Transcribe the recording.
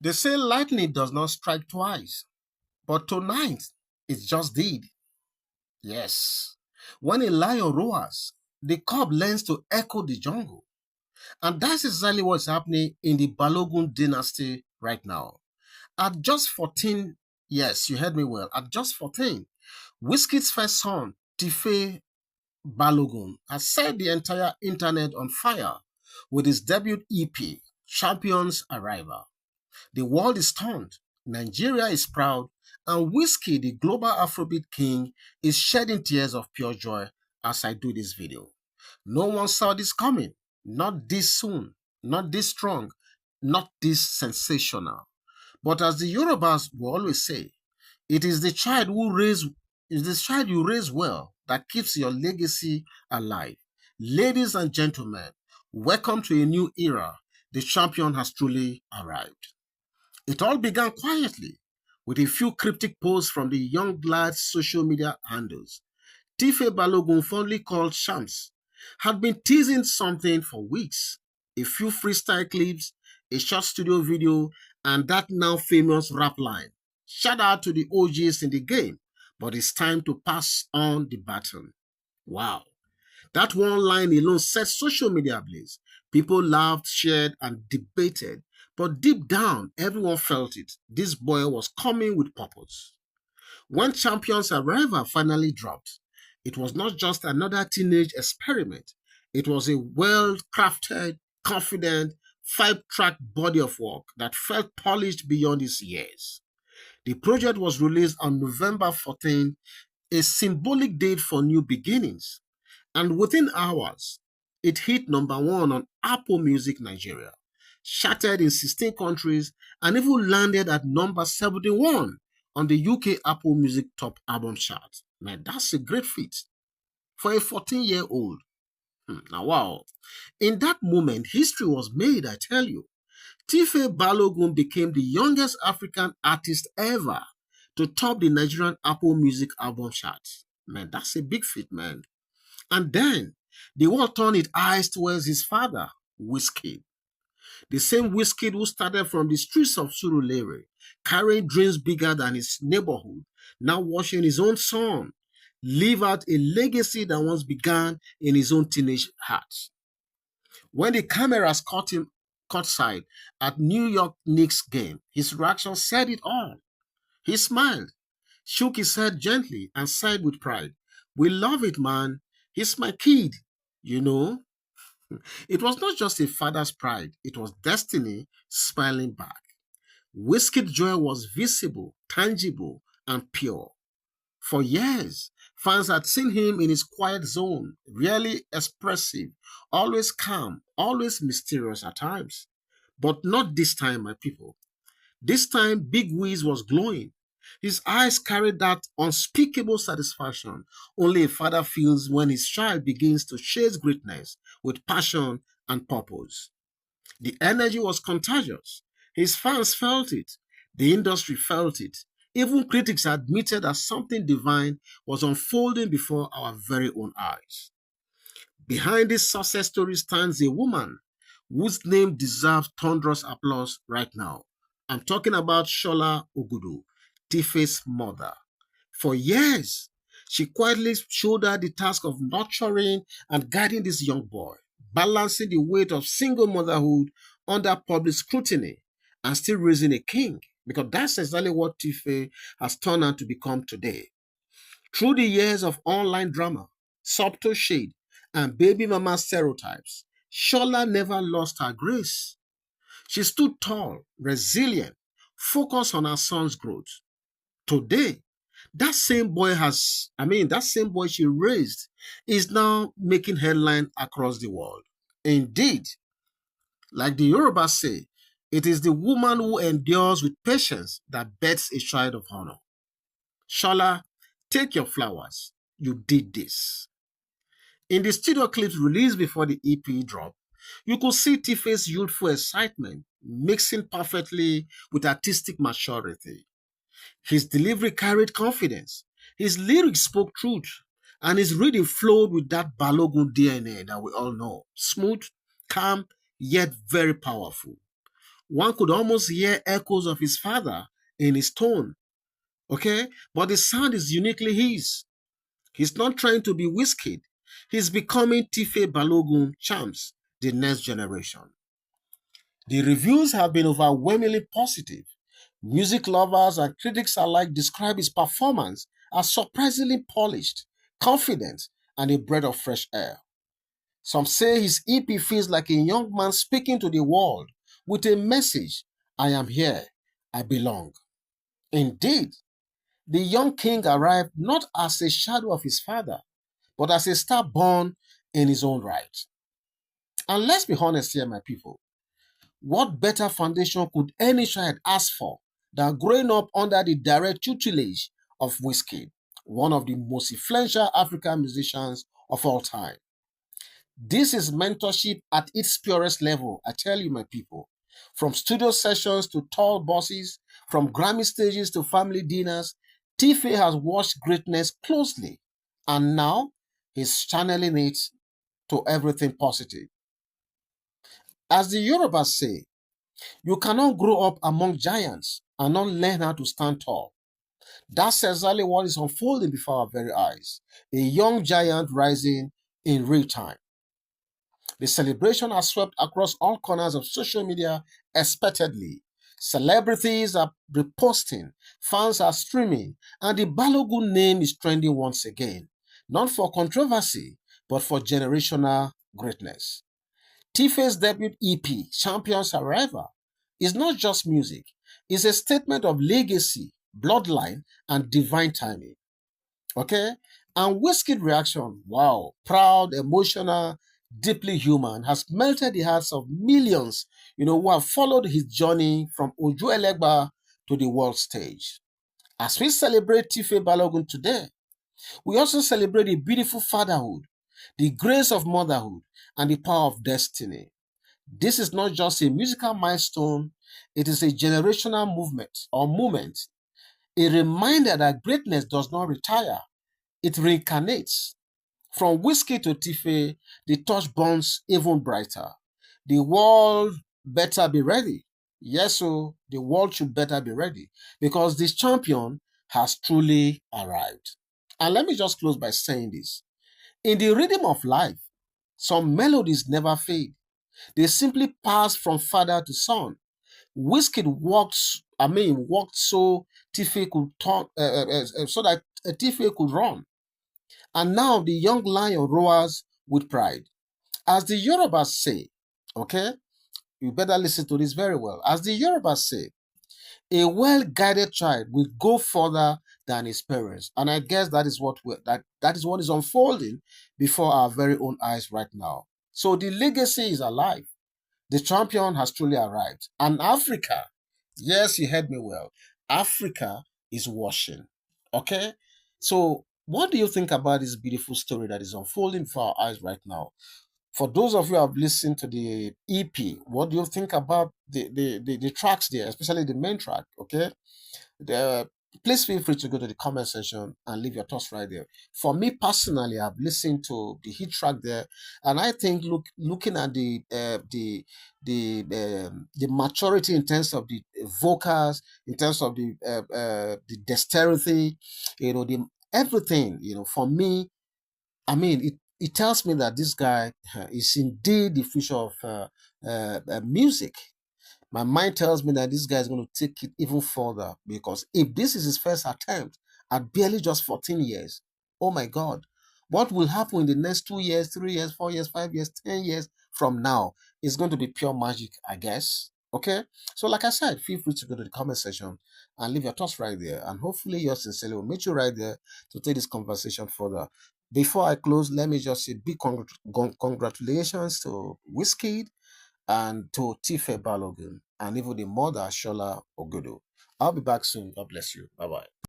They say lightning does not strike twice, but tonight it just did. Yes. When a lion roars, the cub learns to echo the jungle. And that's exactly what's happening in the Balogun dynasty right now. At just 14, yes, you heard me well, at just 14, Wizkid's first son, Tife Balogun, has set the entire internet on fire with his debut EP, Champion's Arrival. The world is stunned, Nigeria is proud, and Wizkid, the global Afrobeat king, is shedding tears of pure joy as I do this video. No one saw this coming, not this soon, not this strong, not this sensational. But as the Yorubas will always say, it is the child who raise is the child you raise well that keeps your legacy alive. Ladies and gentlemen, welcome to a new era. The champion has truly arrived. It all began quietly with a few cryptic posts from the young lad's social media handles. Tife Balogun, fondly called Champz, had been teasing something for weeks. A few freestyle clips, a short studio video, and that now famous rap line. Shout out to the OGs in the game, but it's time to pass on the baton. Wow. That one line alone set social media ablaze. People laughed, shared, and debated. But deep down, everyone felt it. This boy was coming with purpose. When Champion's Arrival finally dropped, it was not just another teenage experiment. It was a well-crafted, confident, five-track body of work that felt polished beyond its years. The project was released on November 14, a symbolic date for new beginnings. And within hours, it hit number one on Apple Music Nigeria, charted in 16 countries, and even landed at number 71 on the UK Apple Music Top Album chart. Man, that's a great feat for a 14-year-old. Now, wow. In that moment, history was made, I tell you. Tife Balogun became the youngest African artist ever to top the Nigerian Apple Music album chart. Man, that's a big feat, man. And then the world turned its eyes towards his father, Wizkid. The same Wizkid who started from the streets of Surulere, carrying dreams bigger than his neighborhood, now watching his own son live out a legacy that once began in his own teenage heart. When the cameras caught him courtside at New York Knicks game, his reaction said it all. He smiled, shook his head gently, and sighed with pride. We love it, man. He's my kid, you know. It was not just a father's pride, it was destiny smiling back. Wizkid's joy was visible, tangible, and pure. For years, fans had seen him in his quiet zone, rarely expressive, always calm, always mysterious at times. But not this time, my people. This time, Big Wiz was glowing. His eyes carried that unspeakable satisfaction only a father feels when his child begins to chase greatness with passion and purpose. The energy was contagious. His fans felt it. The industry felt it. Even critics admitted that something divine was unfolding before our very own eyes. Behind this success story stands a woman whose name deserves thunderous applause right now. I'm talking about Shola Ogudu, Tife's mother. For years, she quietly shouldered the task of nurturing and guiding this young boy, balancing the weight of single motherhood under public scrutiny and still raising a king. Because that's exactly what Tife has turned out to become today. Through the years of online drama, subtle shade, and baby mama stereotypes, Shola never lost her grace. She stood tall, resilient, focused on her son's growth. Today, that same boy she raised is now making headline across the world. Indeed, like the Yorubas say, it is the woman who endures with patience that bets a child of honor. Shola, take your flowers. You did this. In the studio clips released before the EP drop, you could see Tife's youthful excitement mixing perfectly with artistic maturity. His delivery carried confidence, his lyrics spoke truth, and his reading flowed with that Balogun DNA that we all know. Smooth, calm, yet very powerful. One could almost hear echoes of his father in his tone, okay? But the sound is uniquely his. He's not trying to be Wizkid. He's becoming Tife Balogun Champz, the next generation. The reviews have been overwhelmingly positive. Music lovers and critics alike describe his performance as surprisingly polished, confident, and a breath of fresh air. Some say his EP feels like a young man speaking to the world with a message: I am here, I belong. Indeed, the young king arrived not as a shadow of his father, but as a star born in his own right. And let's be honest here, my people. What better foundation could any child ask for than growing up under the direct tutelage of Wizkid, one of the most influential African musicians of all time? This is mentorship at its purest level, I tell you, my people. From studio sessions to tall bosses, from Grammy stages to family dinners, Tife has watched greatness closely, and now he's channeling it to everything positive. As the Yorubas say, you cannot grow up among giants and not learn how to stand tall. That's exactly what is unfolding before our very eyes. A young giant rising in real time. The celebration has swept across all corners of social media expectedly. Celebrities are reposting, fans are streaming, and the Balogun name is trending once again. Not for controversy, but for generational greatness. Tife's debut EP, Champions Arrival, is not just music, it's a statement of legacy, bloodline, and divine timing. Okay? And Wizkid reaction, wow, proud, emotional, deeply human, has melted the hearts of millions, who have followed his journey from Oju Elegba to the world stage. As we celebrate Tife Balogun today, we also celebrate the beautiful fatherhood, the grace of motherhood, and the power of destiny. This is not just a musical milestone, it is a generational movement or moment, a reminder that greatness does not retire, it reincarnates. From whiskey to Tife, the torch burns even brighter. The world better be ready. Yes, so the world should better be ready because this champion has truly arrived. And let me just close by saying this. In the rhythm of life, some melodies never fade. They simply pass from father to son. Wizkid walked so Tife could turn, so that Tife could run. And now the young lion roars with pride. As the Yorubas say, okay, you better listen to this very well. As the Yorubas say, a well-guided child will go further than his parents, and I guess that is what is unfolding before our very own eyes right now. So the legacy is alive. The champion has truly arrived, and Africa, yes, you heard me well. Africa is watching. Okay, so what do you think about this beautiful story that is unfolding before our eyes right now? For those of you who have listened to the EP, what do you think about the tracks there, especially the main track? Okay, the, please feel free to go to the comment section and leave your thoughts right there. For me personally, I've listened to the hit track there, and I think looking at the maturity in terms of the vocals, in terms of the dexterity, the everything, for me, I mean, it tells me that this guy is indeed the future of music. My mind tells me that this guy is going to take it even further because if this is his first attempt at barely just 14 years, oh my God, what will happen in the next 2 years, 3 years, 4 years, 5 years, 10 years from now is going to be pure magic, I guess. Okay, so like I said, feel free to go to the comment section and leave your thoughts right there, and hopefully yours sincerely will meet you right there to take this conversation further. Before I close, let me just say big congratulations to Wizkid and to Tife Balogun and even the mother, Shola Ogudu. I'll be back soon. God bless you. Bye bye.